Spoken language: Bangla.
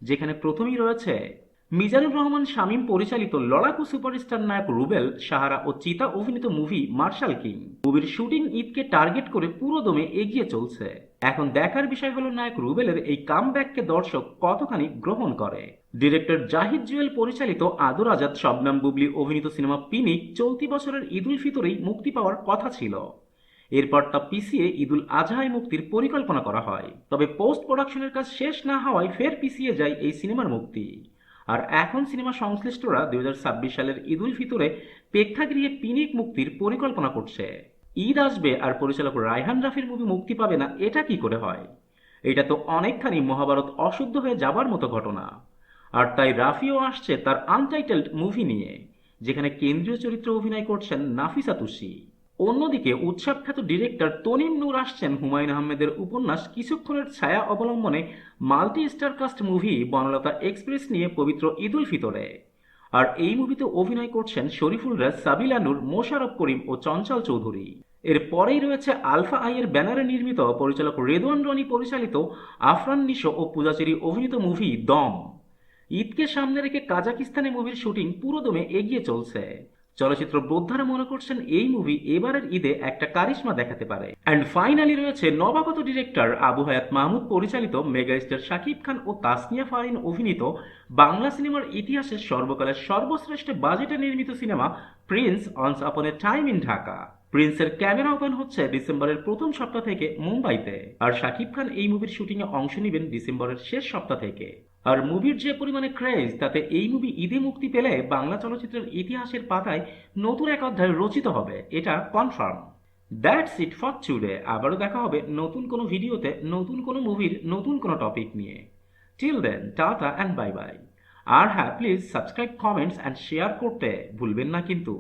যেখানে প্রথমেই রয়েছে মিজানুর রহমান শামীম পরিচালিত লড়াকু সুপারস্টার নায়ক রুবেল, সাহারা ও চিতা অভিনীত মুভি মার্শাল কিং। মুভির শুটিং ঈদকে টার্গেট করে পুরো দমে এগিয়ে চলছে। এখন দেখার বিষয় হলো নায়ক রুবেলের এই কামব্যাককে দর্শক কতখানি গ্রহণ করে। ডিরেক্টর জাহিদ জুয়েল পরিচালিত আদর আজাদ শবনম বুবলি অভিনীত সিনেমা পিনিক চলতি বছরের ঈদ উল ফিতরেই মুক্তি পাওয়ার কথা ছিল। এরপর তা পিছিয়ে ঈদুল আজহায় মুক্তির পরিকল্পনা করা হয়, তবে পোস্ট প্রোডাকশনের কাজ শেষ না হওয়ায় ফের পিছিয়ে যায় এই সিনেমার মুক্তি। আর এখন সিনেমা সংশ্লিষ্টরা 2026 সালের ঈদ উল ফিতরে প্রেক্ষাগৃহে পিনিক মুক্তির পরিকল্পনা করছে। ঈদ আসবে আর পরিচালক রায়হান রাফির মুভি মুক্তি পাবে না, এটা কি করে হয়? এটা তো অনেকখানি মহাভারত অশুদ্ধ হয়ে যাবার মতো ঘটনা। আর তাই রাফিও আসছে তার আনটাইটেলড মুভি নিয়ে, যেখানে কেন্দ্রীয় চরিত্রে অভিনয় করছেন নাফিসা তুষি। অন্যদিকে উৎসবখ্যাত ডিরেক্টর তনিম নূর আসছেন হুমায়ুন আহমেদের উপন্যাস কিছুক্ষণের ছায়া অবলম্বনে multi star caste movie Banalata express নিয়ে পবিত্র ঈদ উল ফিতরে। আর এই মুভিতে অভিনয় করছেন শরীফুল রাজ, সাবিলা নূর, মোশাররফ করিম ও চঞ্চল চৌধুরী। এর পরেই রয়েছে আলফা আইয়ের ব্যানারে নির্মিত, পরিচালক রেদওয়ান রনি পরিচালিত, আফরান নিশো ও পূজাচেরি অভিনীত মুভি দম। ঈদকে সামনে রেখে কাজাকিস্তানে মুভির শুটিং পুরোদমে এগিয়ে চলছে। চলচ্চিত্র বোদ্ধারা মনে করছেন এই মুভি এবারের ঈদে একটা কারিশমা দেখাতে পারে। অ্যান্ড ফাইনালি রয়েছে নবাগত ডিরেক্টর আবু হায়াত মাহমুদ পরিচালিত, মেগাস্টার শাকিব খান ও তাসনিয়া ফারিন অভিনীত, বাংলা সিনেমার ইতিহাসের সর্বকালের সর্বশ্রেষ্ঠ বাজেটে নির্মিত cinema prince once upon a time in Dhaka. প্রিন্সের ক্যামেরা ওপেন হচ্ছে ডিসেম্বরের প্রথম সপ্তাহ থেকে মুম্বাইতে, আর শাকিব খান এই মুভির শুটিংয়ে অংশ নেবেন ডিসেম্বরের শেষ সপ্তাহ থেকে। আর মুভির যে পরিমাণে ক্রেজ, তাতে এই মুভি ঈদে মুক্তি পেলে বাংলা চলচ্চিত্রের ইতিহাসের পাতায় নতুন এক অধ্যায় রচিত হবে, এটা confirm. That's it for today. আবারও দেখা হবে নতুন কোনো ভিডিওতে, নতুন কোনো মুভির নতুন কোনো টপিক নিয়ে। Till then, tata and bye bye. আর হ্যাঁ, please subscribe, comments and share করতে ভুলবেন না কিন্তু।